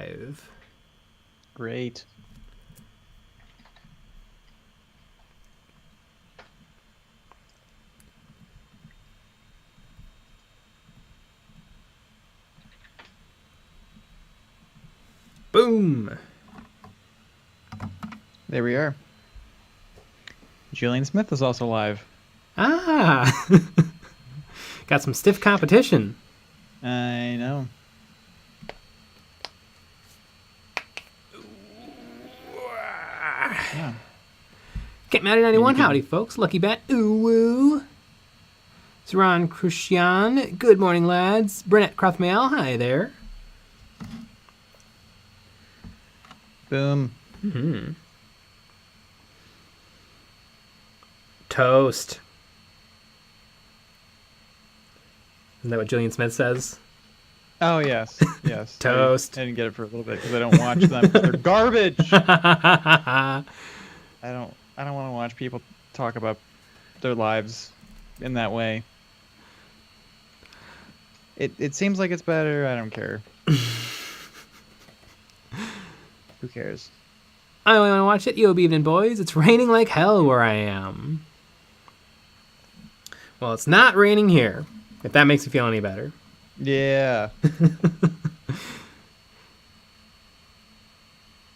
live. Great. Boom. There we are. Julian Smith is also live. Ah. Got some stiff competition. I know. Yeah. Get Maddie 91, howdy folks. Lucky Bet, ooh woo. Saran Crucian, good morning lads. Brennett Crothmail, hi there. Boom. Mm-hmm. Toast. Isn't that what Jillian Smith says? Oh, yes. Yes. Toast. I didn't get it for a little bit because I don't watch them. They're garbage. I don't want to watch people talk about their lives in that way. It seems like it's better. I don't care. Who cares? I only want to watch it. Yo, evening, boys. It's raining like hell where I am. Well, it's not raining here, if that makes you feel any better. Yeah.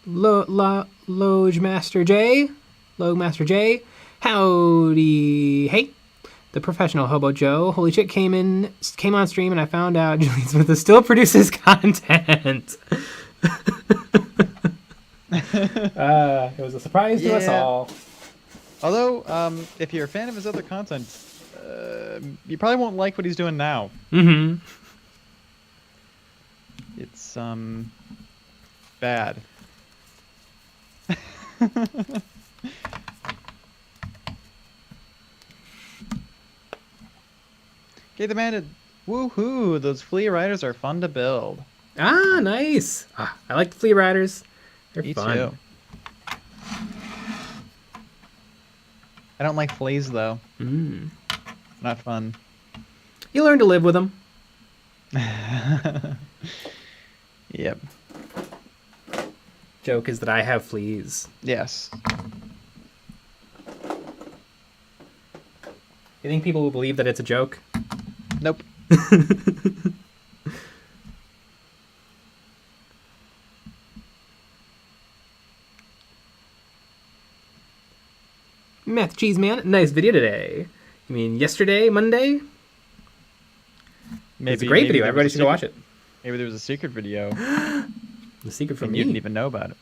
Loge Master J. Howdy. Hey. The professional Hobo Joe. Holy shit, came on stream and I found out Julian Smith still produces content. It was a surprise to us all. Although, if you're a fan of his other content, you probably won't like what he's doing now. Mm-hmm. It's, bad. Okay, the man, woohoo! Those flea riders are fun to build. Ah, nice. I like the flea riders. They're Me fun. too. I don't like fleas though. Not fun. You learn to live with them. Yep. Joke is that I have fleas. Yes. You think people will believe that it's a joke? Nope. Meth Cheese Man, nice video today. You mean yesterday, Monday? Maybe, It's a great video. Everybody should go watch it. Maybe there was a secret video. The secret from And me. you didn't even know about it.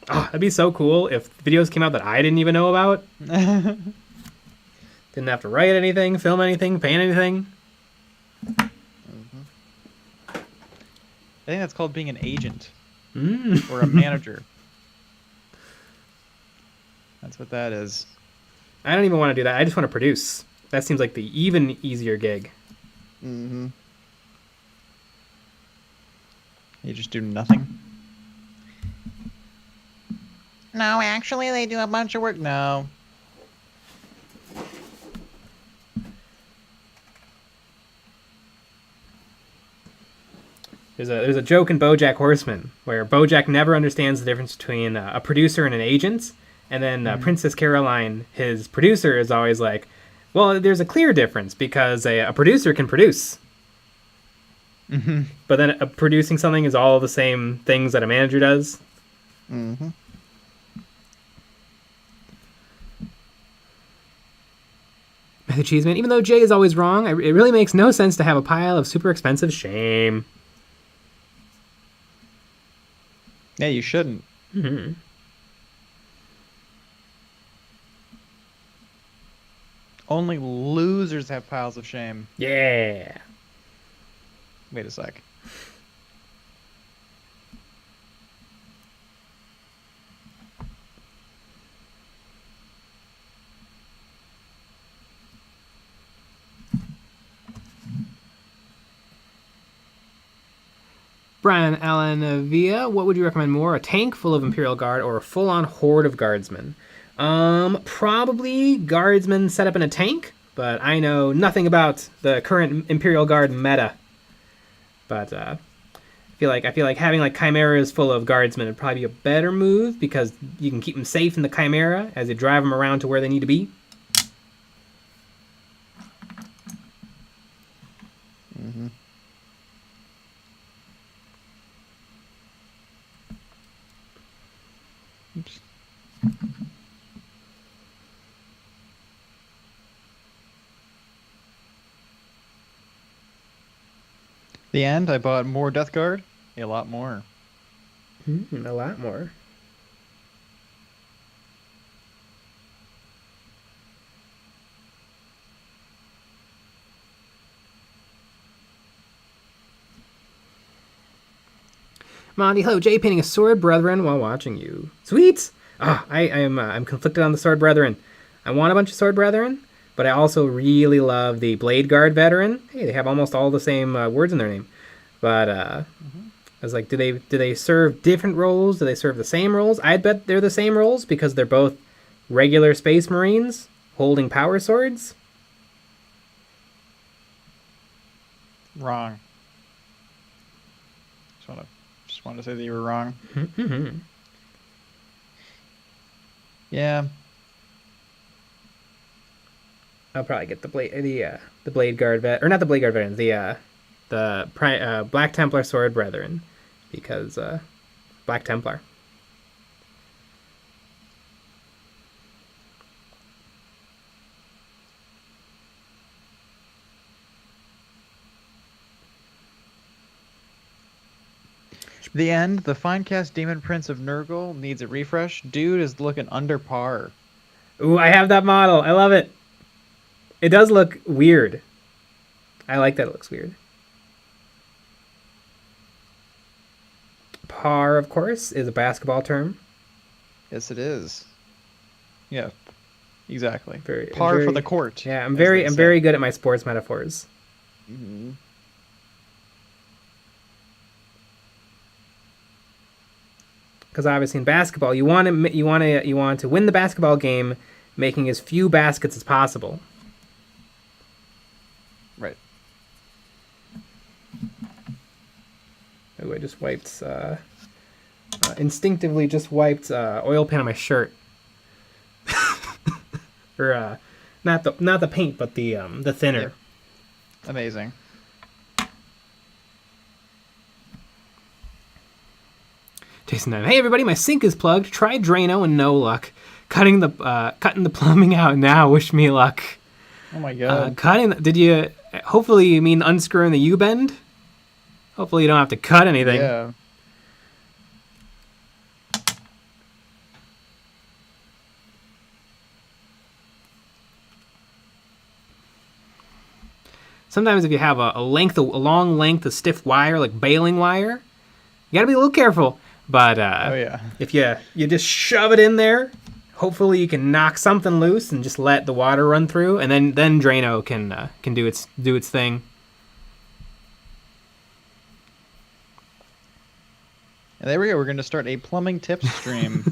Oh, that'd be so cool if videos came out that I didn't even know about. Didn't have to write anything, film anything, paint anything. I think that's called being an agent. Or a manager. That's what that is. I don't even want to do that. I just want to produce. That seems like the even easier gig. You just do nothing? No, actually, they do a bunch of work. No. There's a joke in BoJack Horseman where BoJack never understands the difference between a producer and an agent, and then Princess Caroline, his producer, is always like, well, there's a clear difference because a producer can produce. But then producing something is all the same things that a manager does. The Cheeseman, even though Jay is always wrong, it really makes no sense to have a pile of super expensive shame. Yeah, you shouldn't. Only losers have piles of shame. Yeah. Wait a sec. Brian Allen Villa, what would you recommend more? A tank full of Imperial Guard or a full-on horde of Guardsmen? Probably Guardsmen set up in a tank, but I know nothing about the current Imperial Guard meta. But I feel like having like chimeras full of guardsmen would probably be a better move because you can keep them safe in the chimera as you drive them around to where they need to be. Mm-hmm. Oops. The end, I bought more Death Guard. A lot more. A lot more. Monty, hello, Jay painting a Sword Brethren while watching you. Sweet! I'm conflicted on the Sword Brethren. I want a bunch of Sword Brethren, but I also really love the Blade Guard Veteran. Hey, they have almost all the same words in their name. But I was like, do they serve different roles? Do they serve the same roles? I'd bet they're the same roles because they're both regular Space Marines holding power swords. Wrong. Just wanted to say that you were wrong. Yeah. I'll probably get the Blade Guard or not the Blade Guard veterans, the Black Templar Sword Brethren, because Black Templar. The end, the Finecast Demon Prince of Nurgle needs a refresh. Dude is looking under par. Ooh, I have that model. I love it. It does look weird. I like that it looks weird. Par, of course, is a basketball term. Yes, it is. Yeah, exactly. Par for the court. Yeah, I'm very good at my sports metaphors. Mm-hmm. Because obviously in basketball, you want to win the basketball game, making as few baskets as possible. Right. Oh, I just wiped, instinctively just wiped oil paint on my shirt. Or not the paint, but the thinner. Yep. Amazing. Jason, hey everybody, my sink is plugged. Try Drano and no luck. Cutting the plumbing out now. Wish me luck. Oh my god. Did you? Hopefully you mean unscrewing the U-bend. Hopefully you don't have to cut anything. Yeah. Sometimes if you have a long length of stiff wire, like baling wire, you gotta be a little careful. But oh yeah, if you just shove it in there, hopefully you can knock something loose and just let the water run through, and then Drano can do its thing. And there we go. We're going to start a plumbing tips stream.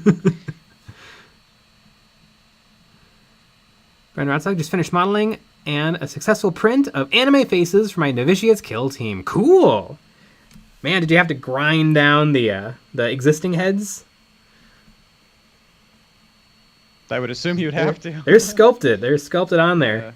Brandon Rotzog just finished modeling and a successful print of anime faces for my Novitiate's kill team. Cool. Man, did you have to grind down the existing heads? I would assume you'd have to. They're sculpted. They're sculpted on there. Yeah.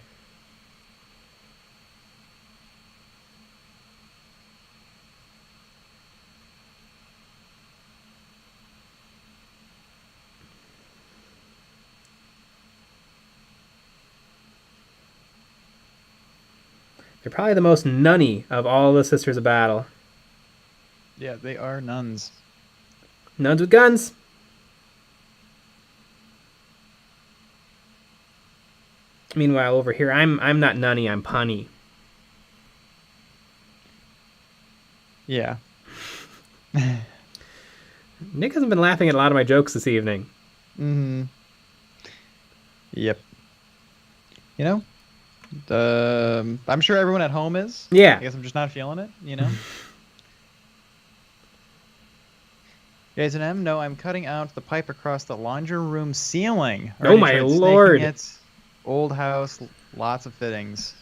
They're probably the most nunny of all the Sisters of Battle. Yeah, they are nuns. Nuns with guns. Meanwhile, over here, I'm not nunny, I'm punny. Yeah. Nick hasn't been laughing at a lot of my jokes this evening. Mm-hmm. Yep. You know, I'm sure everyone at home is. Yeah. I guess I'm just not feeling it, you know? Jason M, no, I'm cutting out the pipe across the laundry room ceiling. Oh my lord. It. Old house, lots of fittings.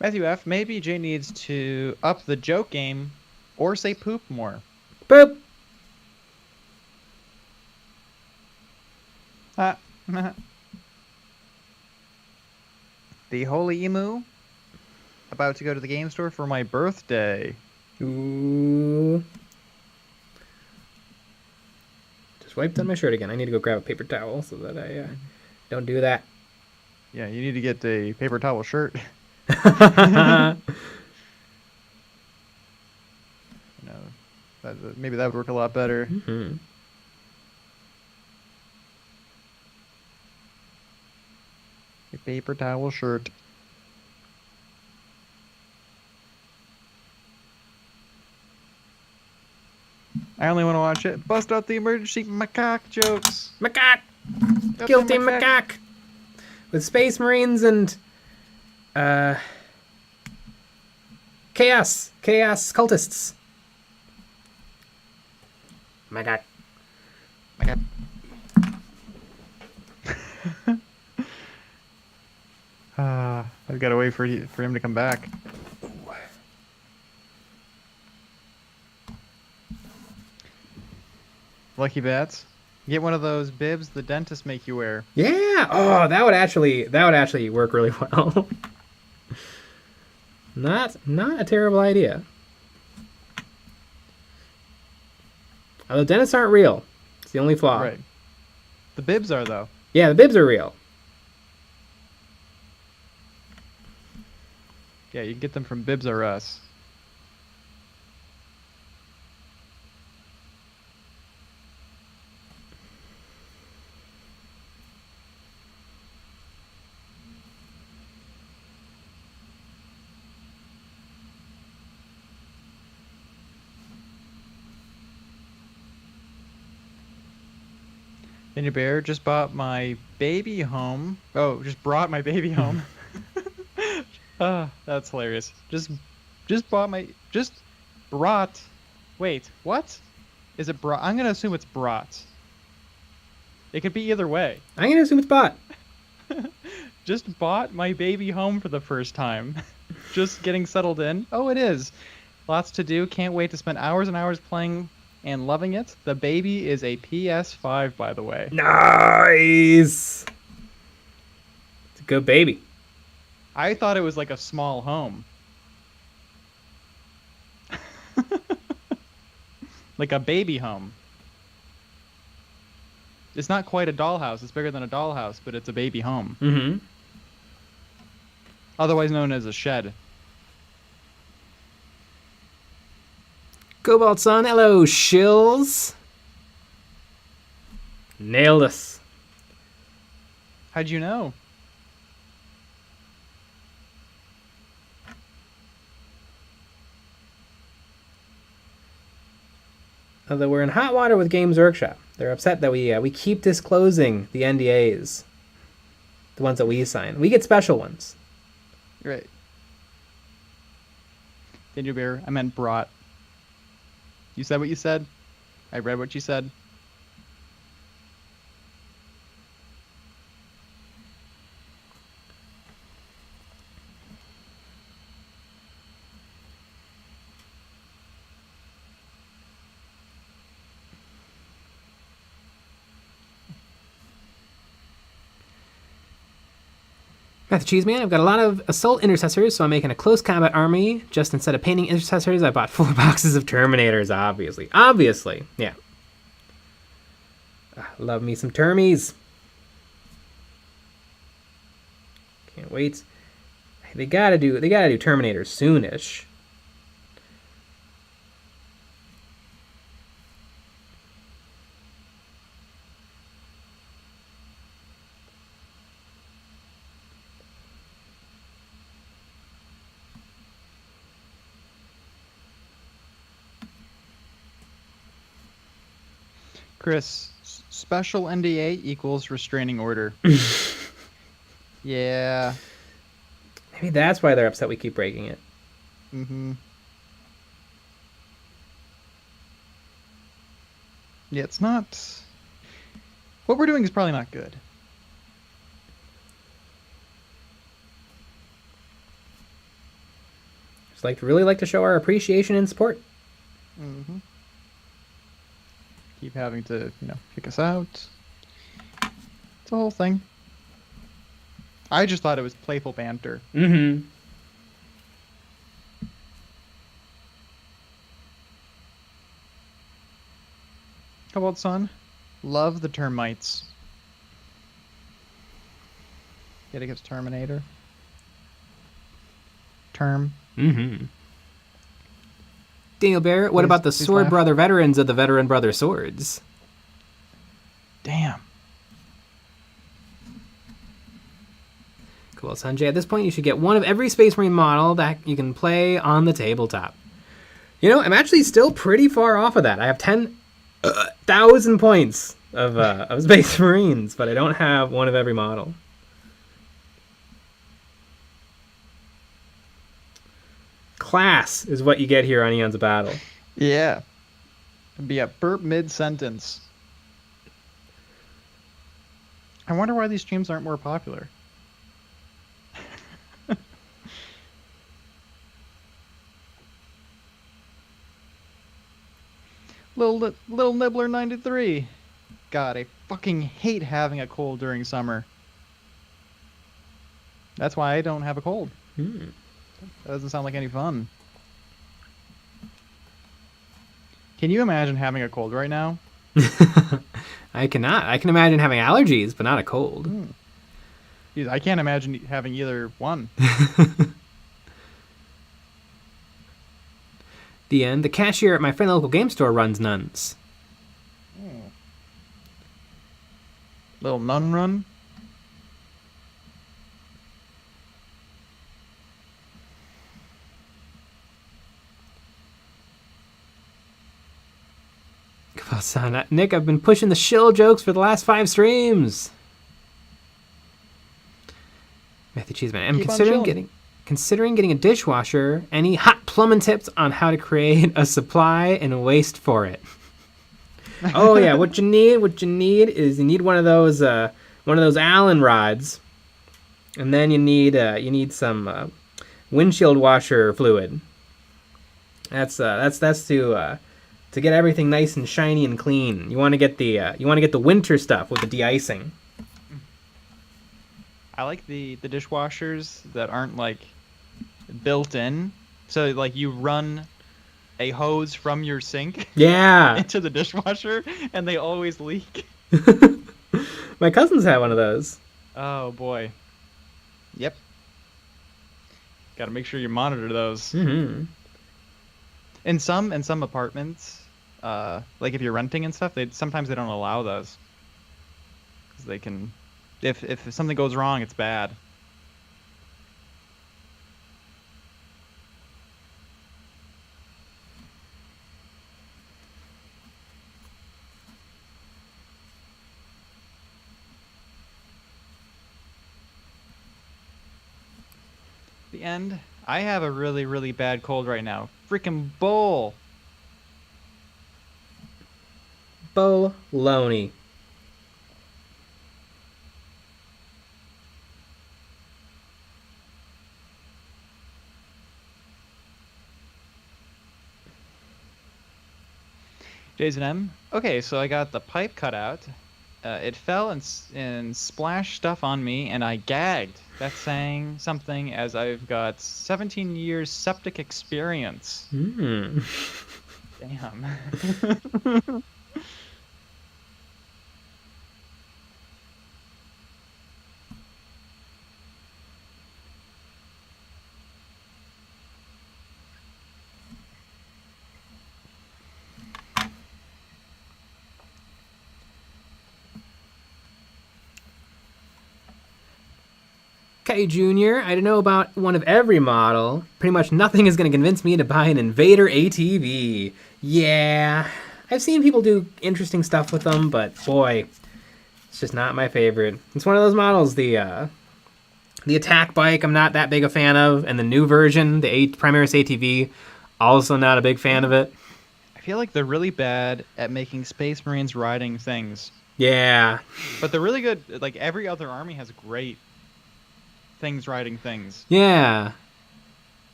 Matthew F. Maybe Jay needs to up the joke game or say poop more. Boop. Ah. The Holy Emu. About to go to the game store for my birthday. Ooh. Just wiped on my shirt again. I need to go grab a paper towel so that I don't do that. Yeah, you need to get a paper towel shirt. Maybe that would work a lot better. Mm-hmm. A paper towel shirt. I only want to watch it. Bust out the emergency macaque jokes. Macaque! Guilty macaque! With Space Marines and Chaos cultists. Macaque. Macaque. I've got to wait for him to come back. Lucky Bats. Get one of those bibs the dentists make you wear. Yeah. Oh, that would actually work really well. Not a terrible idea. Although dentists aren't real. It's the only flaw. Right. The bibs are, though. Yeah, the bibs are real. Yeah, you can get them from Bibs R Us. Ginger Bear just bought my baby home. Oh, just brought my baby home. That's hilarious. Just brought. Wait, what? Is it brought? I'm gonna assume it's brought. It could be either way. I'm gonna assume it's bought. Just bought my baby home for the first time. Just getting settled in. Oh, it is. Lots to do. Can't wait to spend hours and hours playing and loving it. The baby is a PS5, by the way. Nice. It's a good baby. I thought it was like a small home. Like a baby home. It's not quite a dollhouse. It's bigger than a dollhouse, but it's a baby home. Mm-hmm. Otherwise known as a shed. Cobalt Sun, hello, shills. Nailed us. How'd you know? Although we're in hot water with Games Workshop. They're upset that we keep disclosing the NDAs. The ones that we sign. We get special ones. Right. Ginger Bear, I meant brought. You said what you said. I read what you said. Matt the Cheese Man, I've got a lot of assault intercessors, so I'm making a close combat army. Just instead of painting intercessors, I bought 4 boxes of Terminators, obviously. Obviously, yeah. Love me some Termies. Can't wait. They gotta do Terminators soonish. Chris, special NDA equals restraining order. Yeah. Maybe that's why they're upset we keep breaking it. Mm-hmm. Yeah, it's not... What we're doing is probably not good. really like to show our appreciation and support. Mm-hmm. Keep having to, kick us out. It's a whole thing. I just thought it was playful banter. Mm-hmm. How about, son? Love the termites. Get it gives Terminator. Term. Mm-hmm. Daniel Barrett, what about the Sword Brother veterans of the Veteran Brother Swords? Damn. Cool, Sanjay. At this point, you should get one of every Space Marine model that you can play on the tabletop. I'm actually still pretty far off of that. I have 10,000 points of Space Marines, but I don't have one of every model. Class is what you get here on Eons of Battle. Yeah. It'd be a burp mid-sentence. I wonder why these streams aren't more popular. Little Nibbler 93. God, I fucking hate having a cold during summer. That's why I don't have a cold. That doesn't sound like any fun. Can you imagine having a cold right now? I cannot. I can imagine having allergies, but not a cold. Jeez, I can't imagine having either one. The end. The cashier at my friendly local game store runs nuns. Little nun run. Come on, son. Nick, I've been pushing the shill jokes for the last 5 streams. Matthew Cheeseman. I'm considering getting a dishwasher. Any hot plumbing tips on how to create a supply and waste for it? Oh yeah, what you need is one of those Allen rods, and then you need some windshield washer fluid. That's to get everything nice and shiny and clean. You want to get the winter stuff with the de-icing. I like the dishwashers that aren't like built in. So like you run a hose from your sink into the dishwasher and they always leak. My cousins have one of those. Oh boy. Yep. Got to make sure you monitor those. Mm-hmm. In some apartments, like if you're renting and stuff, sometimes they don't allow those. 'Cause they can, if something goes wrong, it's bad. The end. I have a really, really bad cold right now. Freaking bull. Bologna. Jason M. Okay, so I got the pipe cut out. It fell and splashed stuff on me, and I gagged. That's saying something, as I've got 17 years septic experience. Mm. Damn. Okay, Junior, I don't know about one of every model. Pretty much nothing is going to convince me to buy an Invader ATV. Yeah, I've seen people do interesting stuff with them, but boy, it's just not my favorite. It's one of those models, the attack bike I'm not that big a fan of, and the new version, the Primaris ATV, also not a big fan of it. I feel like they're really bad at making Space Marines riding things. Yeah. But they're really good, like every other army has great things riding things. Yeah.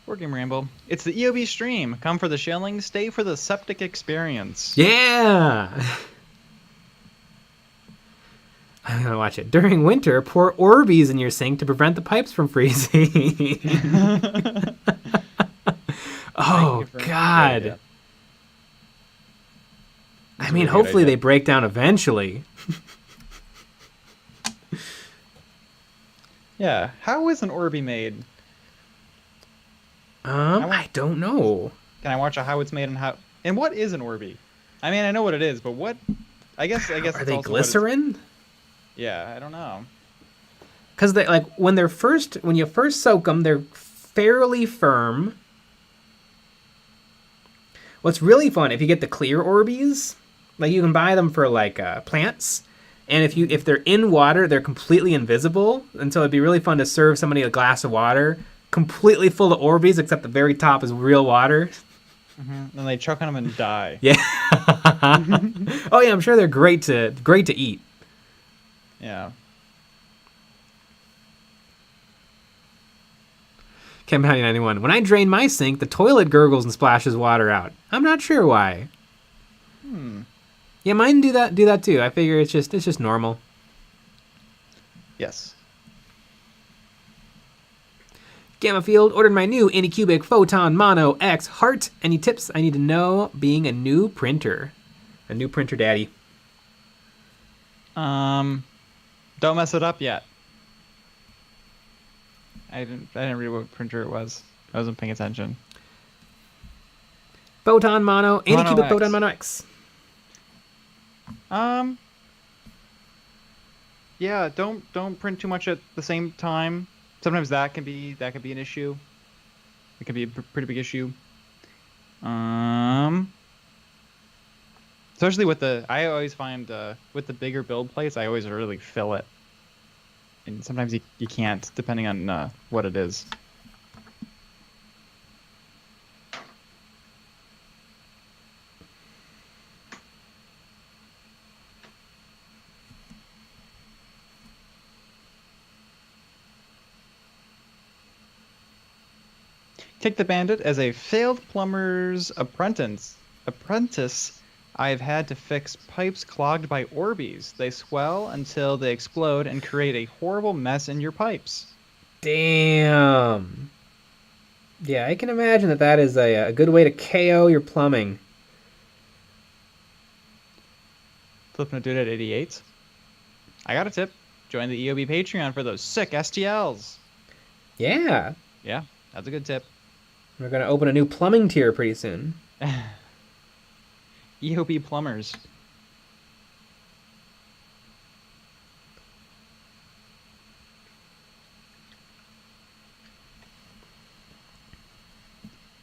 Board Game Ramble. It's the EOB stream. Come for the shilling, stay for the septic experience. Yeah! I'm gonna watch it. During winter, pour Orbeez in your sink to prevent the pipes from freezing. Oh, God. I mean, hopefully they break down eventually. Yeah. How is an Orby made? I don't know. Can I watch how it's made and what is an Orby? I mean, I know what it is, but what? I guess. Are they glycerin? Yeah, I don't know. Because they when you first soak them, they're fairly firm. What's really fun if you get the clear Orbeez, like you can buy them for plants, and if they're in water, they're completely invisible, and so it'd be really fun to serve somebody a glass of water completely full of Orbeez, except the very top is real water. And they choke on them and die. Yeah. Oh yeah, I'm sure they're great to eat. Yeah. Campaign 91. When I drain my sink, the toilet gurgles and splashes water out. I'm not sure why. Yeah, mine do that too. I figure it's just normal. Yes. Gamma Field ordered my new Anycubic Photon Mono X Heart. Any tips I need to know being a new printer? A new printer daddy. Don't mess it up yet. I didn't read what printer it was. I wasn't paying attention. Photon Mono, Anycubic Photon Mono X. Yeah, don't print too much at the same time. Sometimes that can be an issue. It can be a pretty big issue. Especially I always find with the bigger build plates, I always really fill it. And sometimes you can't, depending on what it is. Kick the Bandit as a failed plumber's apprentice. I've had to fix pipes clogged by Orbeez. They swell until they explode and create a horrible mess in your pipes. Damn. Yeah, I can imagine that is a good way to KO your plumbing. Flipping a dude at 88. I got a tip. Join the EOB Patreon for those sick STLs. Yeah. Yeah, that's a good tip. We're going to open a new plumbing tier pretty soon. EOB Plumbers.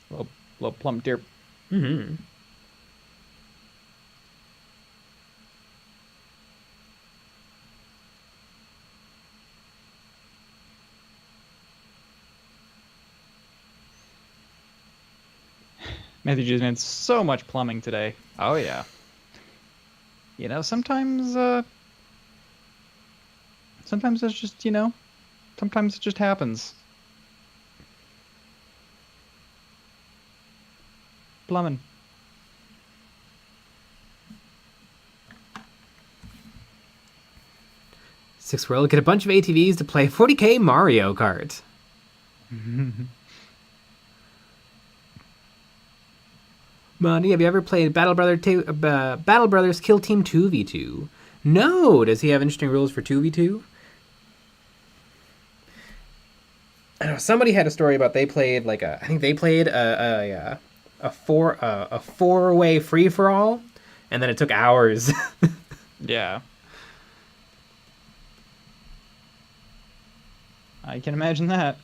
Little plum tier. Mm-hmm. Matthew G's made so much plumbing today. Oh yeah. You know, sometimes it's just, sometimes it just happens. Plumbing. Sixth World, get a bunch of ATVs to play 40k Mario Kart. Monty, have you ever played Battle Brothers Kill Team 2v2? No! Does he have interesting rules for 2v2? I don't know, somebody had a story about they played a four-way free-for-all, and then it took hours. Yeah. I can imagine that.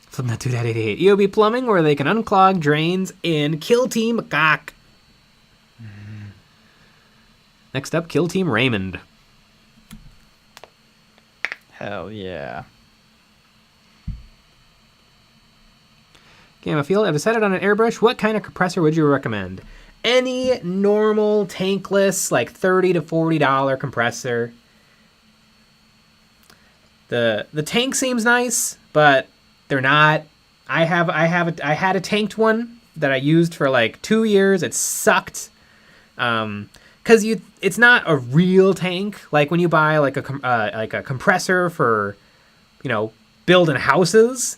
Flip that to that 88. EOB Plumbing, where they can unclog drains in Kill Team Cock. Next up, Kill Team Raymond. Hell yeah. Gamma Field, I've decided on an airbrush. What kind of compressor would you recommend? Any normal tankless, like $30 to $40 compressor. The tank seems nice, but they're not. I had a tanked one that I used for like 2 years. It sucked. Cause it's not a real tank. Like when you buy like a compressor for, building houses,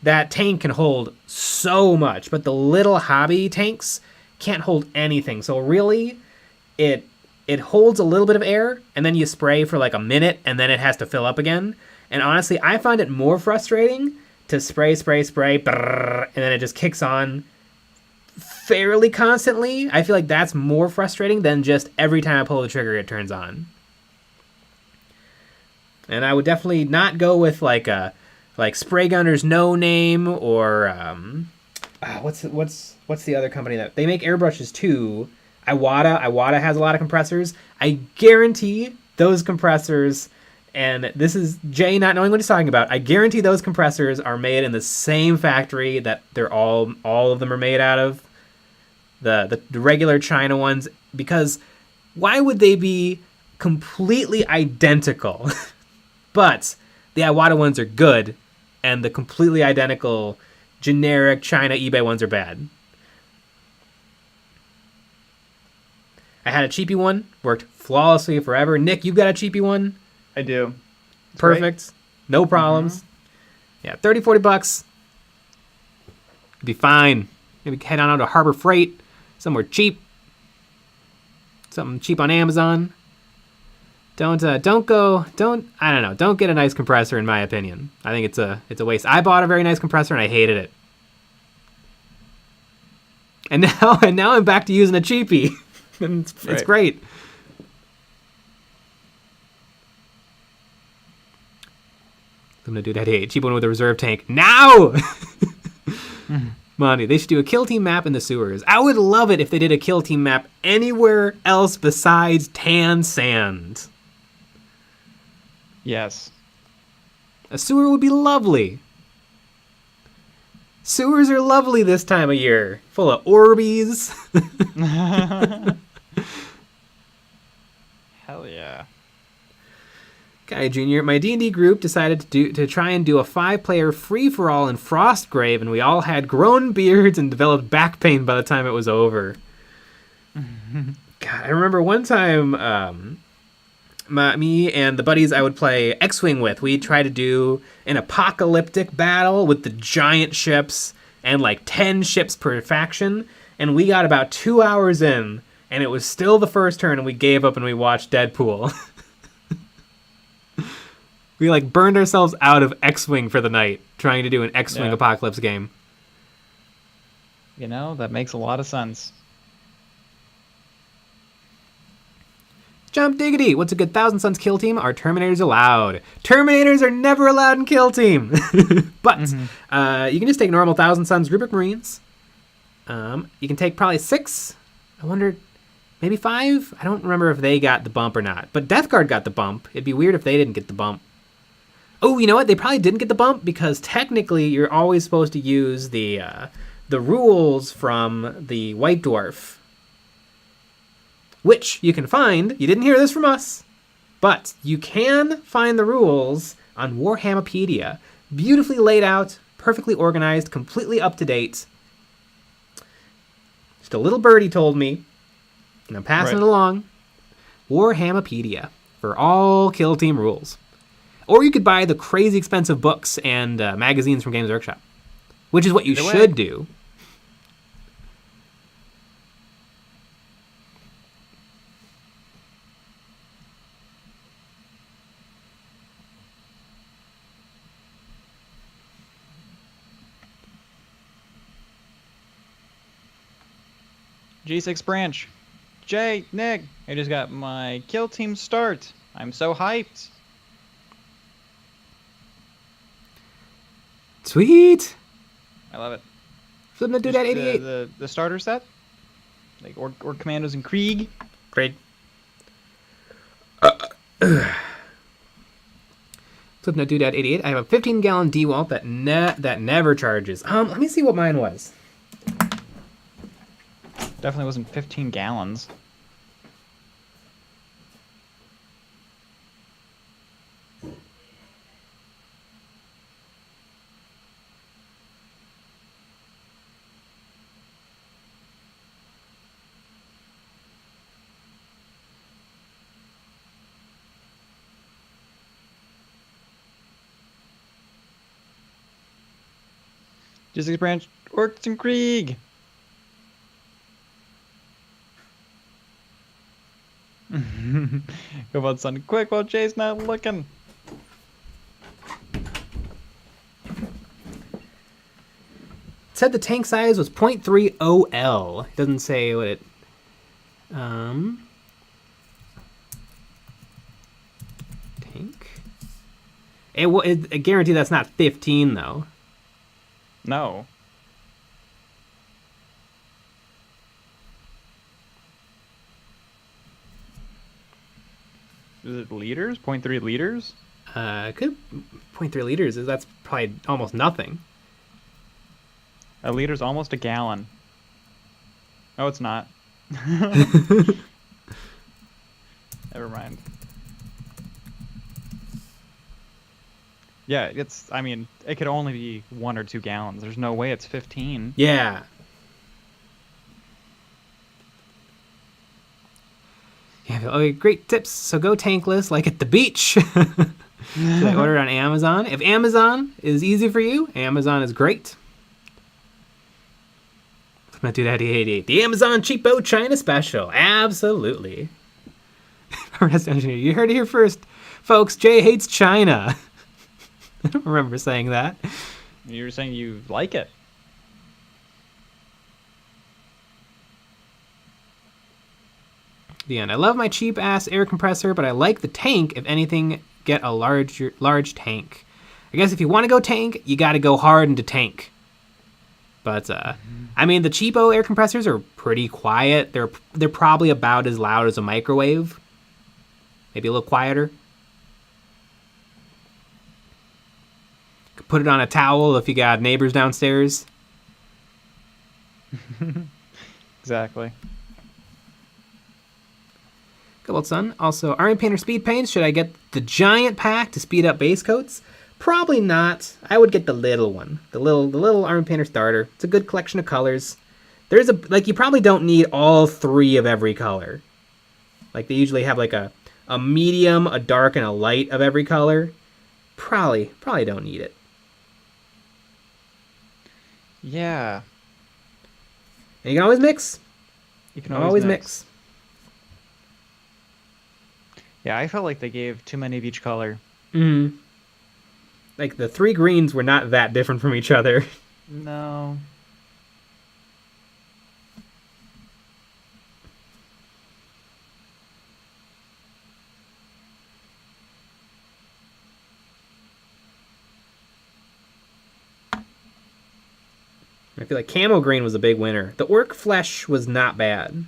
that tank can hold so much, but the little hobby tanks can't hold anything. So really, it holds a little bit of air, and then you spray for like a minute, and then it has to fill up again. And honestly, I find it more frustrating to spray, brrr, and then it just kicks on fairly constantly. I feel like that's more frustrating than just every time I pull the trigger, it turns on. And I would definitely not go with like Spray Gunner's No Name or what's the other company that they make airbrushes too? Iwata has a lot of compressors. I guarantee those compressors, and this is Jay not knowing what he's talking about. I guarantee those compressors are made in the same factory that they're all of them are made out of. The regular China ones, because why would they be completely identical? But the Iwata ones are good, and the completely identical generic China eBay ones are bad. I had a cheapy one, worked flawlessly forever. Nick, you've got a cheapy one? I do. It's perfect. Great. No problems. Mm-hmm. Yeah, $30-$40. It'd be fine. Maybe head on out to Harbor Freight, somewhere cheap. Something cheap on Amazon. Don't get a nice compressor, in my opinion. I think it's a waste. I bought a very nice compressor and I hated it. And now I'm back to using a cheapie. And it's great. I'm gonna do that. Hey, cheap one with a reserve tank now. Monty, they should do a kill team map in the sewers. I would love it if they did a kill team map anywhere else besides Tan Sand. Yes. A sewer would be lovely. Sewers are lovely this time of year. Full of Orbeez. Hell yeah. Guy Jr., my D&D group decided to try and do a 5-player free-for-all in Frostgrave, and we all had grown beards and developed back pain by the time it was over. God, I remember one time... me and the buddies I would play X-Wing with, we tried to do an apocalyptic battle with the giant ships and like 10 ships per faction, and we got about 2 hours in, and it was still the first turn, and we gave up and we watched Deadpool. We like burned ourselves out of X-Wing for the night, trying to do an X-Wing apocalypse game. That makes a lot of sense. Jump Diggity! What's a good Thousand Suns kill team? Are Terminators allowed? Terminators are never allowed in kill team! But you can just take normal Thousand Suns Rubric Marines. You can take probably 6. I wonder, maybe 5? I don't remember if they got the bump or not. But Death Guard got the bump. It'd be weird if they didn't get the bump. Oh, you know what? They probably didn't get the bump because technically you're always supposed to use the rules from the White Dwarf. Which you can find. You didn't hear this from us. But you can find the rules on Warhammopedia. Beautifully laid out, perfectly organized, completely up to date. Just a little birdie told me, and I'm passing it along. Warhammopedia for all kill team rules. Or you could buy the crazy expensive books and magazines from Games Workshop, which is what you should do. G6 branch. Jay, Nick, I just got my kill team start. I'm so hyped. Sweet. I love it. Flipping to do that 88. The starter set, like or Commandos and Krieg. Great. Slipknot Doodad 88. I have a 15-gallon DeWalt that never charges. Let me see what mine was. Definitely wasn't 15 gallons. Just branch Orcs and Krieg. Come on, son, quick while Jay's not looking. It said the tank size was 0.3 OL. It doesn't say what it... Tank? I guarantee that's not 15, though. No. Is it liters? 0.3 liters? Could 0.3 liters. That's probably almost nothing. A liter's almost a gallon. Oh, it's not. Never mind. Yeah, I mean, it could only be 1 or 2 gallons. There's no way it's 15. Yeah. Yeah. Okay, great tips. So go tankless, like at the beach. Should I order it on Amazon? If Amazon is easy for you, Amazon is great. Let's not do that. 88. The Amazon Cheapo China Special. Absolutely. You heard it here first, folks. Jay hates China. I don't remember saying that. You were saying you like it. The end. I love my cheap ass air compressor, but I like the tank. If anything, get a large tank. I guess if you want to go tank, you got to go hard into tank. But I mean, the cheapo air compressors are pretty quiet. They're probably about as loud as a microwave. Maybe a little quieter. Put it on a towel if you got neighbors downstairs. Exactly. Good old son. Also, Army Painter Speed Paints. Should I get the giant pack to speed up base coats? Probably not. I would get the little one. The little Army Painter starter. It's a good collection of colors. There's you probably don't need all 3 of every color. Like they usually have like a medium, a dark, and a light of every color. Probably don't need it. Yeah. And you can always mix. You can always mix. mix. Yeah, I felt like they gave too many of each color. Mm-hmm. Like the 3 greens were not that different from each other. No. I feel like Camo Green was a big winner. The Orc Flesh was not bad.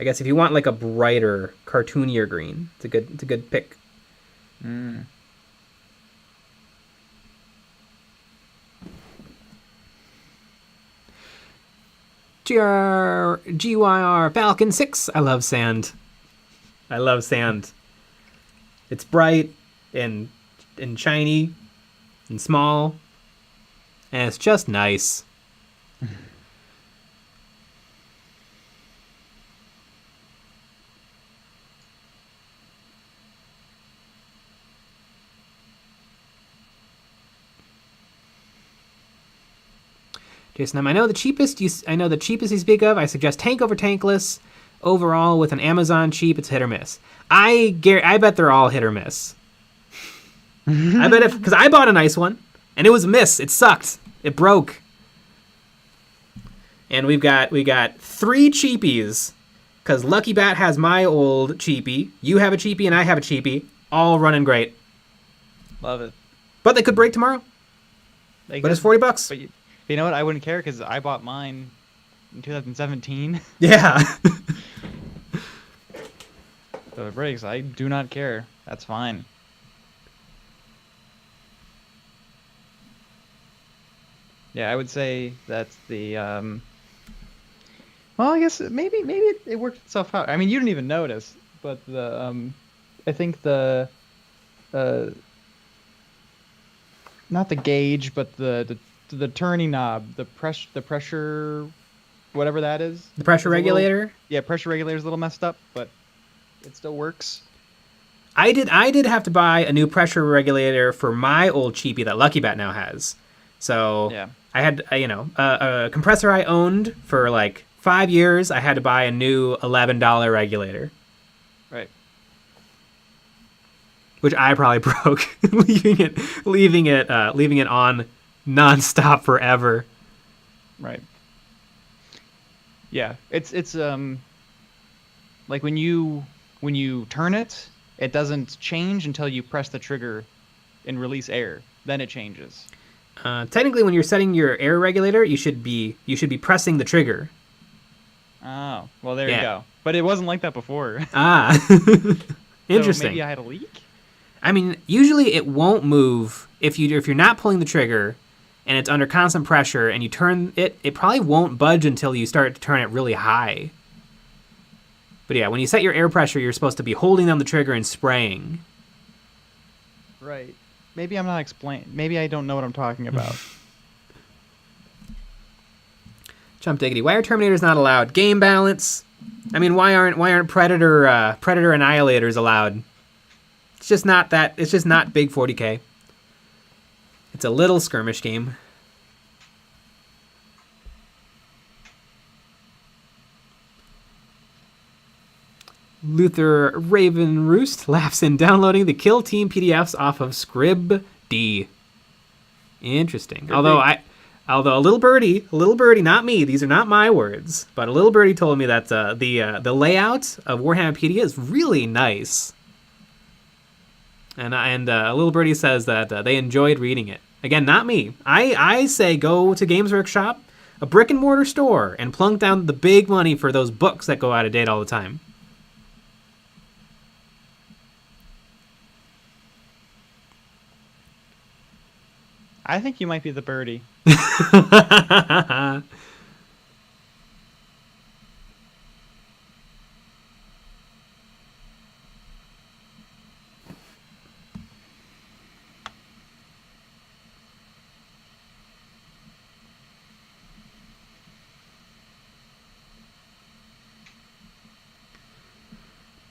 I guess if you want like a brighter, cartoonier green, it's a good pick. Mm. GYR Falcon 6. I love sand. It's bright and shiny and small. And it's just nice. Jason, I know the cheapest you speak of. I suggest tank over tankless. Overall, with an Amazon cheap, it's hit or miss. I bet they're all hit or miss. I bet because I bought a nice one and it was a miss. It sucked. It broke. And we got 3 cheapies because Lucky Bat has my old cheapie. You have a cheapie and I have a cheapie. All running great. Love it. But they could break tomorrow. But it's $40. But you know what? I wouldn't care because I bought mine in 2017. Yeah. So it breaks. I do not care. That's fine. Yeah, I would say that's the. Well, I guess maybe it worked itself out. I mean, you didn't even notice, but I think uh, not the gauge, but the turning knob, the pressure, whatever that is. The pressure is a little- regulator. yeah, pressure regulator is a little messed up, but it still works. I did have to buy a new pressure regulator for my old cheapie that Lucky Bat now has. So Yeah. I had a compressor I owned for like 5 years. I had to buy a new $11 regulator, Right. which I probably broke, leaving it on nonstop forever. Right. Yeah, it's like when you turn it, it doesn't change until you press the trigger and release air. Then it changes. Technically, when you're setting your air regulator, you should be pressing the trigger. Oh, well, there Yeah. you go. But it wasn't like that before. Ah, interesting. So maybe I had a leak? I mean, usually it won't move if you're not pulling the trigger and it's under constant pressure and you turn it. It probably won't budge until you start to turn it really high. But yeah, when you set your air pressure, you're supposed to be holding down the trigger and spraying. Right. Maybe I'm not explaining. Maybe I don't know what I'm talking about. Jump diggity. Why are Terminators not allowed? Game balance. I mean, why aren't Predator Annihilators allowed? It's just not big 40K. It's a little skirmish game. Luther Raven Roost laughs in downloading the Kill Team PDFs off of Scribd. Interesting. Although a little birdie, not me. These are not my words, but a little birdie told me that the layout of Warhammerpedia is really nice. And a little birdie says that they enjoyed reading it. Again, not me. I say go to Games Workshop, a brick and mortar store, and plunk down the big money for those books that go out of date all the time. I think you might be the birdie.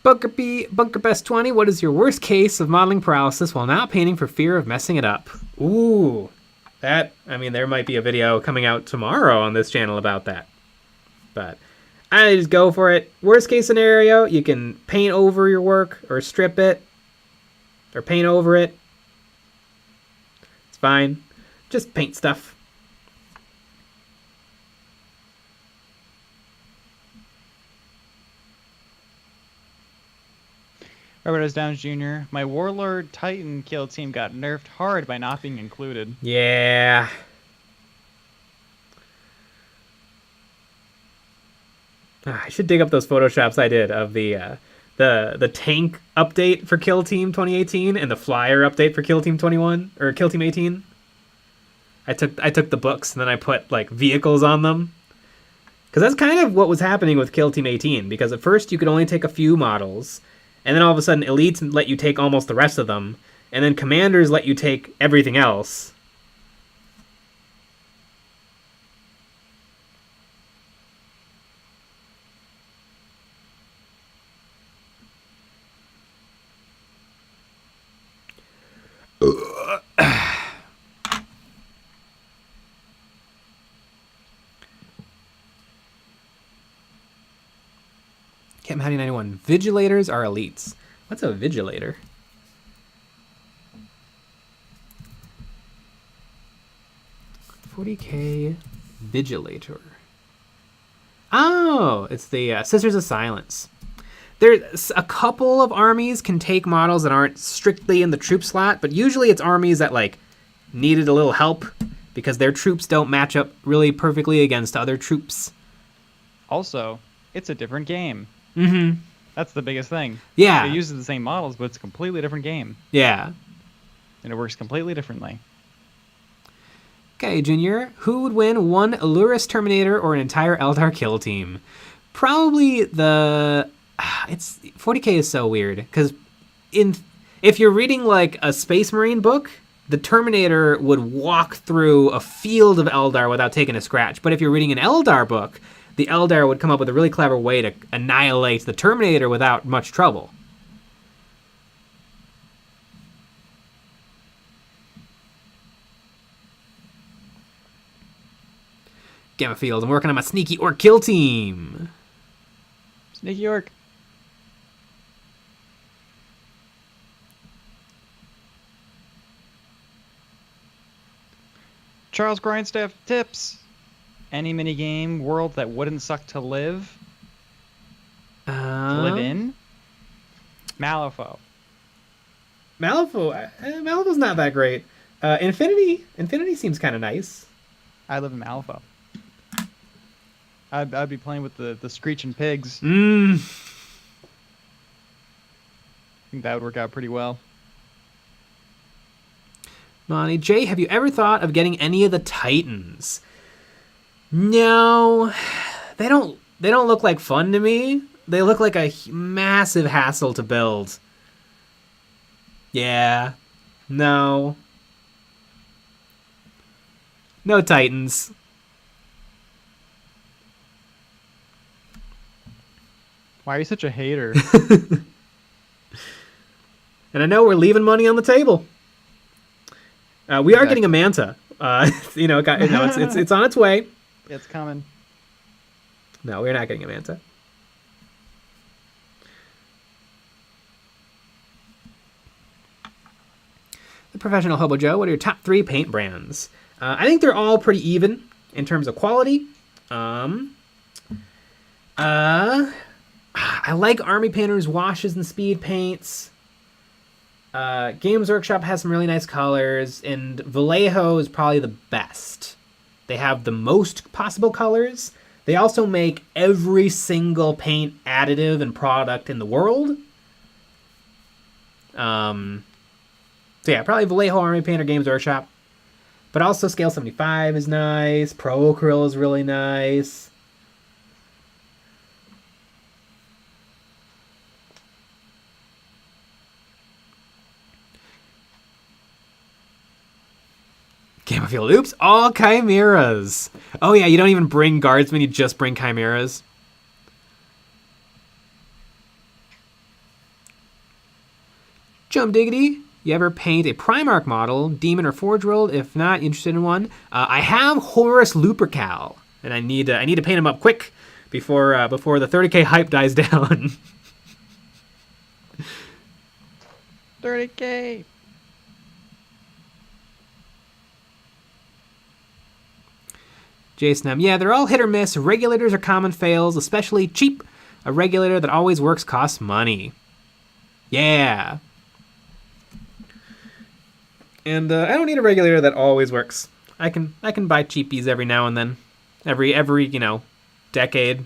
Bunker Best 20, what is your worst case of modeling paralysis while not painting for fear of messing it up? Ooh, there might be a video coming out tomorrow on this channel about that. But I just go for it. Worst case scenario, you can paint over your work or strip it or paint over it. It's fine. Just paint stuff. Robert S. Downs Jr., my Warlord Titan kill team got nerfed hard by not being included. Yeah. I should dig up those photoshops I did of the tank update for Kill Team 2018 and the flyer update for Kill Team 21 or Kill Team 18. I took the books and then I put like vehicles on them. Because that's kind of what was happening with Kill Team 18. Because at first you could only take a few models. And then all of a sudden, elites let you take almost the rest of them. And then commanders let you take everything else. Camp Hattie 91. Vigilators are elites. What's a vigilator? $40K Vigilator. Oh, it's the Sisters of Silence. There's a couple of armies can take models that aren't strictly in the troop slot, but usually it's armies that like needed a little help because their troops don't match up really perfectly against other troops. Also, it's a different game. Mm-hmm. That's the biggest thing. Yeah. It uses the same models, but it's a completely different game. Yeah. And it works completely differently. Okay, Junior. Who would win, one Allurus Terminator or an entire Eldar kill team? Probably the... It's 40k is so weird, because if you're reading like a Space Marine book, the Terminator would walk through a field of Eldar without taking a scratch. But if you're reading an Eldar book, the Eldar would come up with a really clever way to annihilate the Terminator without much trouble. Gamma Field, I'm working on my sneaky orc kill team. Sneaky orc. Charles Grindstaff tips. Any minigame world that wouldn't suck to live? To live in? Malifaux. Malifaux's not that great. Infinity seems kind of nice. I live in Malifaux. I'd be playing with the screeching pigs. Mm. I think that would work out pretty well. Monty J, have you ever thought of getting any of the Titans? No, they don't look like fun to me. They look like a massive hassle to build. Yeah, no Titans. Why are you such a hater? And I know we're leaving money on the table. We are getting a Manta. It's on its way. It's coming. No, we're not getting a Manta. The Professional Hobo Joe, what are your top 3 paint brands? I think they're all pretty even in terms of quality. I like Army Painter's washes and speed paints. Games Workshop has some really nice colors, and Vallejo is probably the best. They have the most possible colors. They also make every single paint additive and product in the world. So yeah, probably Vallejo, Army Painter, Games Workshop. But also Scale 75 is nice. Pro Acryl is really nice. Gamma Field. Oops, all chimeras. Oh yeah, you don't even bring guardsmen, you just bring chimeras. Jump Diggity. You ever paint a Primarch model, Demon or Forge World? If not, interested in one? I have Horus Lupercal, and I need to paint him up quick before the 30k hype dies down. 30k. Jason M. Yeah, they're all hit or miss. Regulators are common fails, especially cheap. A regulator that always works costs money. Yeah. And I don't need a regulator that always works. I can buy cheapies every now and then. Every decade.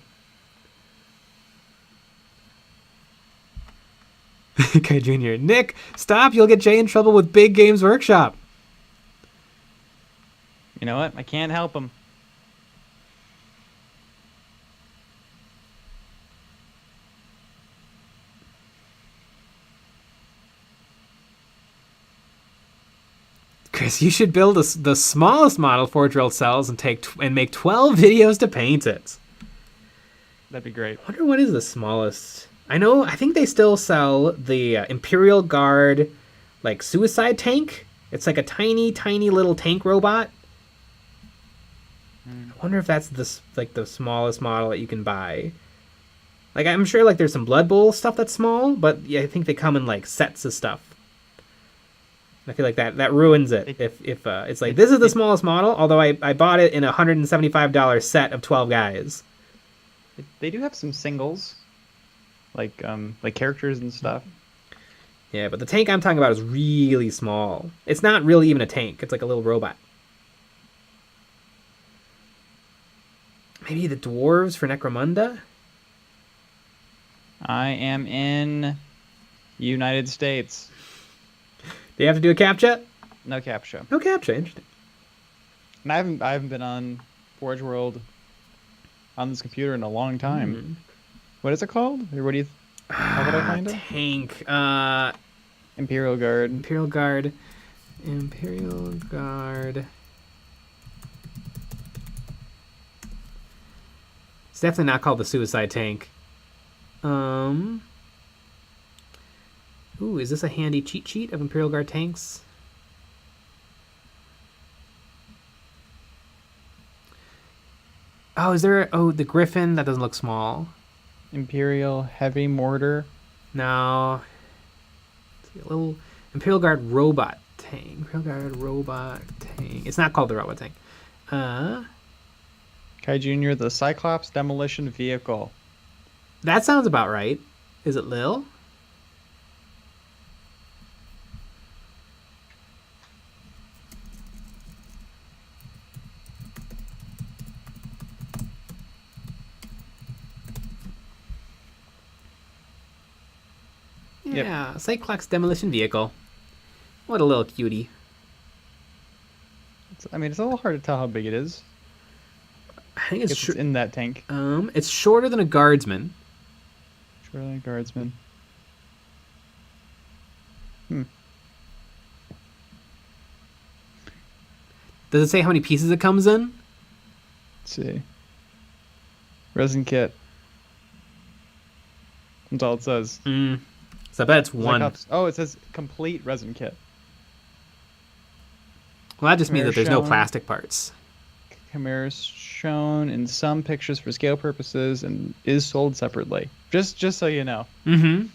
Okay, Junior. Nick, stop. You'll get Jay in trouble with Big Games Workshop. You know what? I can't help him. Chris, you should build the smallest model Forge World sells and make 12 videos to paint it. That'd be great. I wonder what is the smallest. I think they still sell the Imperial Guard, like, suicide tank. It's like a tiny, tiny little tank robot. I wonder if that's the smallest model that you can buy. Like, I'm sure like there's some Blood Bowl stuff that's small, but yeah, I think they come in like sets of stuff. I feel like that ruins it if it's like, this is the smallest model, although I bought it in a $175 set of 12 guys. They do have some singles, like characters and stuff. Yeah, but the tank I'm talking about is really small. It's not really even a tank. It's like a little robot. Maybe the dwarves for Necromunda? I am in United States. Do you have to do a CAPTCHA? No CAPTCHA. No CAPTCHA, interesting. And I haven't been on Forge World on this computer in a long time. What is it called? Or what do you? How would I find it? Tank. Imperial Guard. Imperial Guard. Imperial Guard. It's definitely not called the Suicide Tank. Ooh, is this a handy cheat sheet of Imperial Guard tanks? Oh, is there? The Griffin. That doesn't look small. Imperial Heavy Mortar. No. Let's see, a little Imperial Guard robot tank. Imperial Guard robot tank. It's not called the robot tank. Kai Jr. The Cyclops Demolition Vehicle. That sounds about right. Is it Lil? Yep. Yeah, Cyclops Demolition Vehicle. What a little cutie. I mean, it's a little hard to tell how big it is. I think it's It's in that tank. it's shorter than a guardsman. Shorter than Guardsman. Does it say how many pieces it comes in? Let's see. Resin kit. That's all it says. So I bet it's one. Cyclops. Oh, it says complete resin kit. Well, that just means that there's no Shown. plastic parts. Chimeras shown in some pictures for scale purposes and is sold separately. Just so you know. Mm-hmm.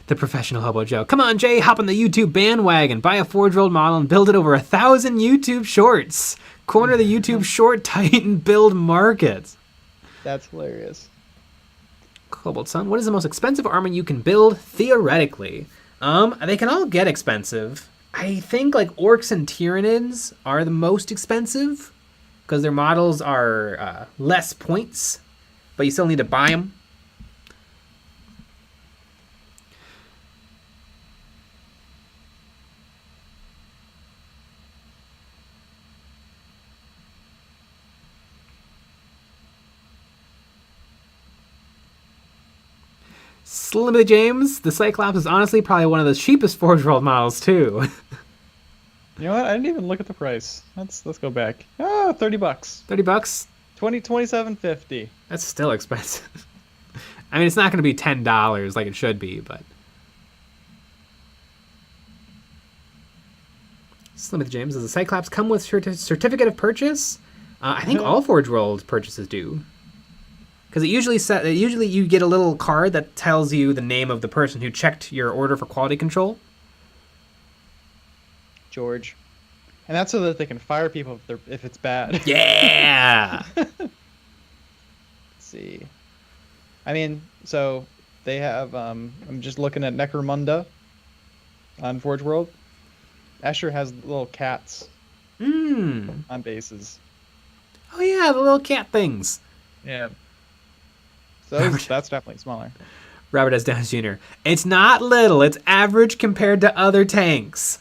The professional hobo Joe. Come on, Jay, hop on the YouTube bandwagon. Buy a Forge World model and build it over 1,000 YouTube shorts. Corner the YouTube short Titan build market. That's hilarious. Cobalt Sun, what is the most expensive armor you can build theoretically? They can all get expensive. I think like Orcs and Tyranids are the most expensive because their models are less points, but you still need to buy them. Slimmy James, the Cyclops is honestly probably one of the cheapest Forge World models too. You know what? I didn't even look at the price. Let's go back. Oh, $30. $30? 27.50. That's still expensive. I mean, it's not going to be $10 like it should be, but. Slimmy James, does the Cyclops come with certificate of purchase? I think all Forge World purchases do. Because usually you get a little card that tells you the name of the person who checked your order for quality control. George. And that's so that they can fire people if it's bad. Yeah! Let's see. I mean, so they have, I'm just looking at Necromunda on Forge World. Escher has little cats on bases. Oh yeah, the little cat things. Yeah. So that's definitely smaller. Robert S. Downs Jr. It's not little, it's average compared to other tanks.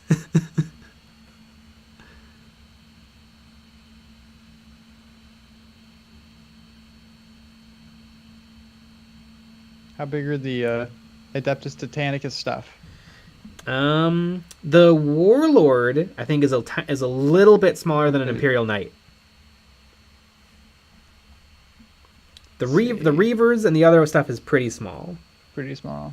How big are the Adeptus Titanicus stuff? The Warlord, I think, is a little bit smaller than an Imperial Knight. The Reavers and the other stuff is pretty small. Pretty small.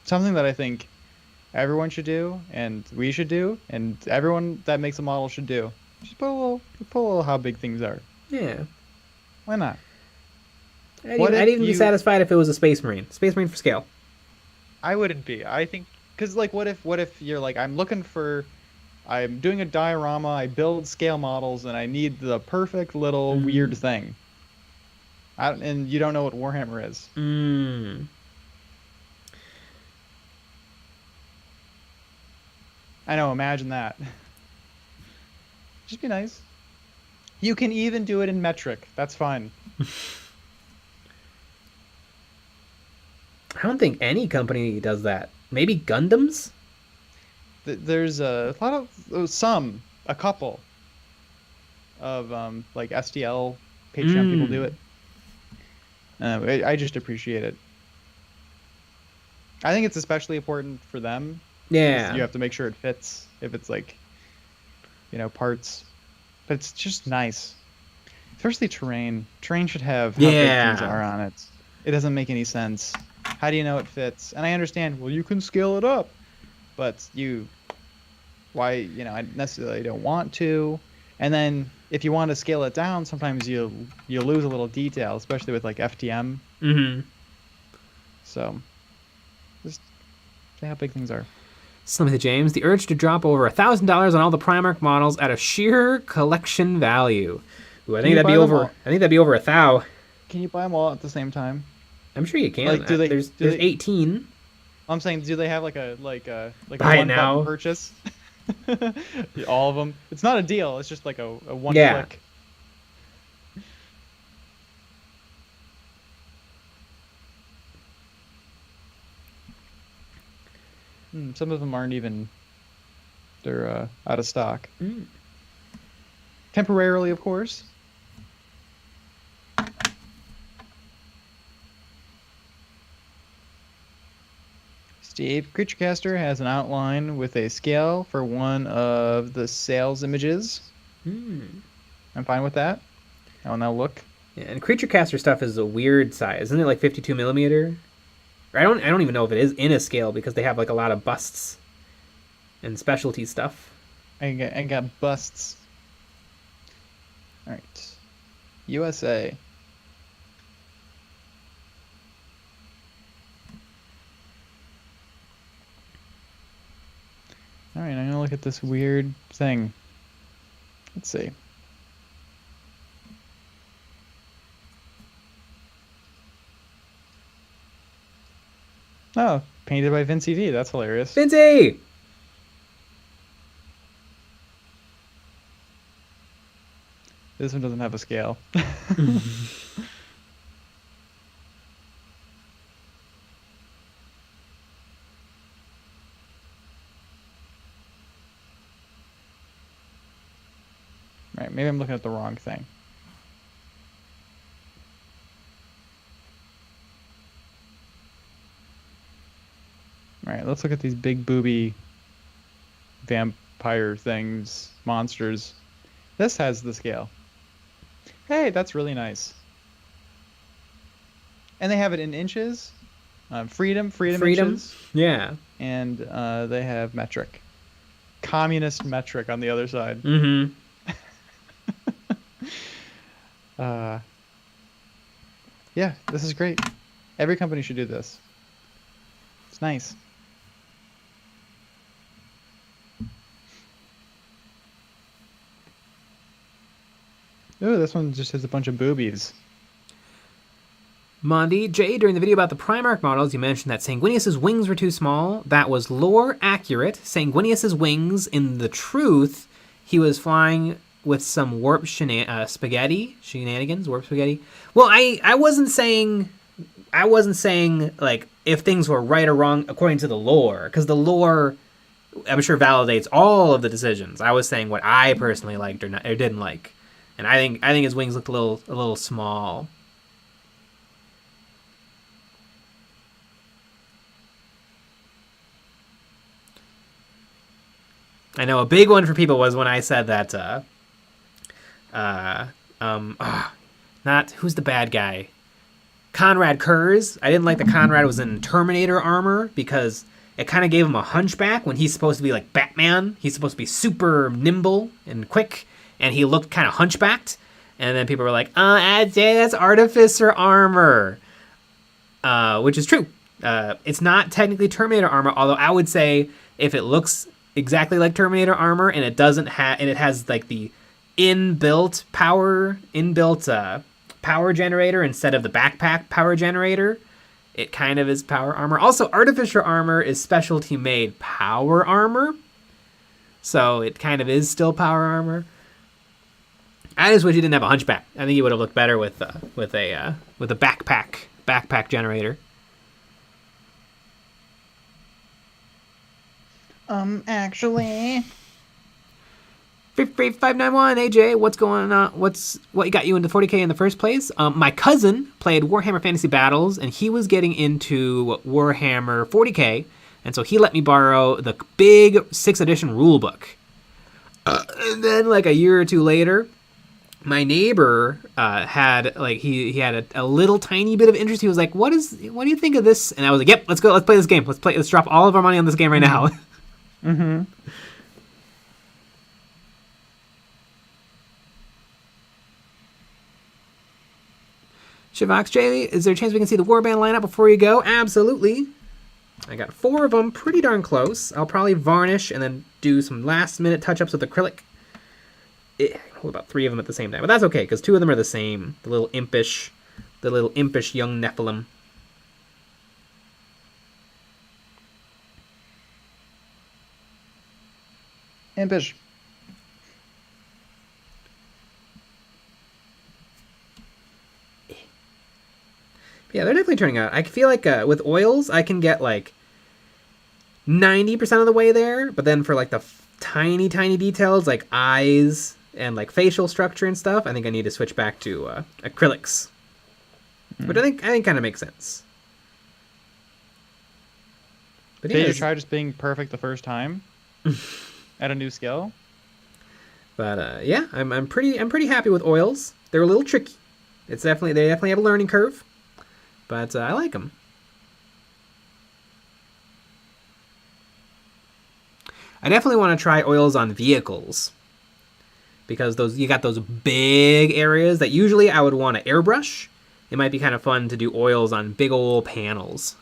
Something that I think everyone should do, and we should do, and everyone that makes a model should do. Just put a little how big things are. Yeah. Why not? I'd even be satisfied if it was a Space Marine. Space Marine for scale. I wouldn't be. I think, because like, what if you're like, I'm doing a diorama, I build scale models, and I need the perfect little weird thing. And you don't know what Warhammer is. I know, imagine that. Just be nice. You can even do it in metric. That's fine. I don't think any company does that. Maybe Gundams? There's a lot of a couple of like STL Patreon people do it. I just appreciate it. I think it's especially important for them. Yeah. You have to make sure it fits if it's like, parts. But it's just nice. Especially terrain. Terrain should have how big things are on it. It doesn't make any sense. How do you know it fits? And I understand, well, you can scale it up. But I necessarily don't want to. And then if you want to scale it down, sometimes you lose a little detail, especially with like FTM. Mm-hmm. So just see how big things are. Slimmy James, the urge to drop over $1,000 on all the Primarch models at a sheer collection value. Ooh, I think that'd be over $1,000. Can you buy them all at the same time? I'm sure you can. Like, there's 18. I'm saying, do they have like a Buy a it one now. button purchase? All of them. It's not a deal. It's just like a one click. Some of them aren't even. They're out of stock. Temporarily, of course. Steve, Creaturecaster has an outline with a scale for one of the sales images. I'm fine with that. I will now look. Yeah, and Creaturecaster stuff is a weird size. Isn't it like 52 millimeter? Or I don't even know if it is in a scale because they have like a lot of busts and specialty stuff. I got busts. All right. USA. All right, I'm going to look at this weird thing. Let's see. Oh, painted by Vinci V. That's hilarious. Vinci! This one doesn't have a scale. Right, maybe I'm looking at the wrong thing. All right, let's look at these big booby vampire things, monsters. This has the scale. Hey, that's really nice. And they have it in inches. Freedom inches. Yeah. And they have metric. Communist metric on the other side. Mm-hmm. Yeah, this is great. Every company should do this. It's nice. Ooh, this one just has a bunch of boobies. Mondi, Jay, during the video about the Primarch models, you mentioned that Sanguinius's wings were too small. That was lore accurate. Sanguinius's wings, in the truth, he was flying with some warp shenanigans, warp spaghetti. Well, I wasn't saying like if things were right or wrong according to the lore, because the lore, I'm sure, validates all of the decisions. I was saying what I personally liked or didn't like, and I think his wings looked a little small. I know a big one for people was when I said that. Not who's the bad guy? Conrad Kurz. I didn't like that Conrad was in Terminator armor because it kind of gave him a hunchback when he's supposed to be like Batman. He's supposed to be super nimble and quick, and he looked kind of hunchbacked. And then people were like, that's Artificer armor," which is true. It's not technically Terminator armor, although I would say if it looks exactly like Terminator armor and it has like the inbuilt power generator instead of the backpack power generator, it kind of is power armor. Also, Artificer armor is specialty made power armor, so it kind of is still power armor. I just wish he didn't have a hunchback. I think he would have looked better with a backpack generator. Actually. 591 AJ, what's going on? What got you into 40K in the first place? My cousin played Warhammer Fantasy Battles, and he was getting into Warhammer 40K, and so he let me borrow the big 6th edition rulebook. And then, like a year or two later, my neighbor had he had a little tiny bit of interest. He was like, "What do you think of this?" And I was like, "Yep, let's go. Let's play this game. Let's drop all of our money on this game right now." Mm-hmm. Shivox J, is there a chance we can see the Warband lineup before you go? Absolutely. I got 4 of them pretty darn close. I'll probably varnish and then do some last-minute touch-ups with acrylic. Hold about 3 of them at the same time, but that's okay because 2 of them are the same. The little impish young Nephilim. Impish. Yeah, they're definitely turning out. I feel like with oils, I can get like 90% of the way there, but then for like the tiny details like eyes and like facial structure and stuff, I think I need to switch back to acrylics, which I think kind of makes sense. But Did you try just being perfect the first time at a new skill? But yeah, I'm pretty happy with oils. They're a little tricky. They definitely have a learning curve, but I like them. I definitely want to try oils on vehicles because you got those big areas that usually I would want to airbrush. It might be kind of fun to do oils on big old panels.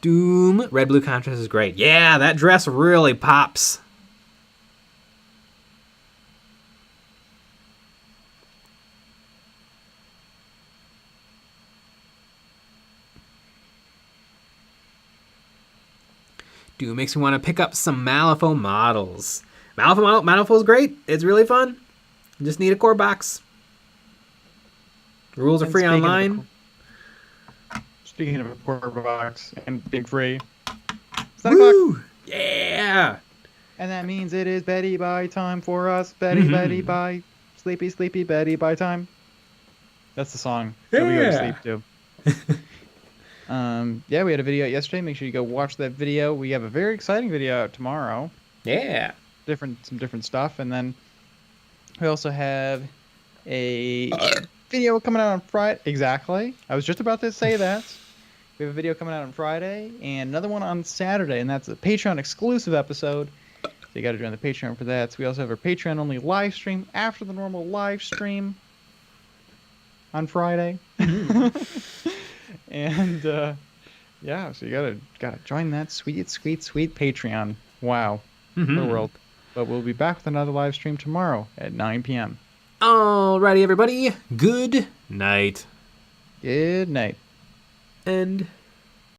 Doom, red-blue contrast is great. Yeah, that dress really pops. Doom makes me want to pick up some Malifaux models. Malifaux is great. It's really fun. You just need a core box. The rules are free online. Speaking of a core box and being free, Woo! Yeah! And that means it is Betty Bye time for us. Betty Bye. Sleepy Betty Bye time. That's the song that we go to sleep to. Yeah, we had a video out yesterday. Make sure you go watch that video. We have a very exciting video out tomorrow. Yeah. Some different stuff. And then we also have a video coming out on Friday. Exactly. I was just about to say that. We have a video coming out on Friday and another one on Saturday, and that's a Patreon exclusive episode. So you got to join the Patreon for that. So we also have our Patreon only live stream after the normal live stream on Friday. And yeah, so you gotta join that sweet Patreon. Wow, what a world! But we'll be back with another live stream tomorrow at 9 p.m. Alrighty, everybody. Good night. Good night. And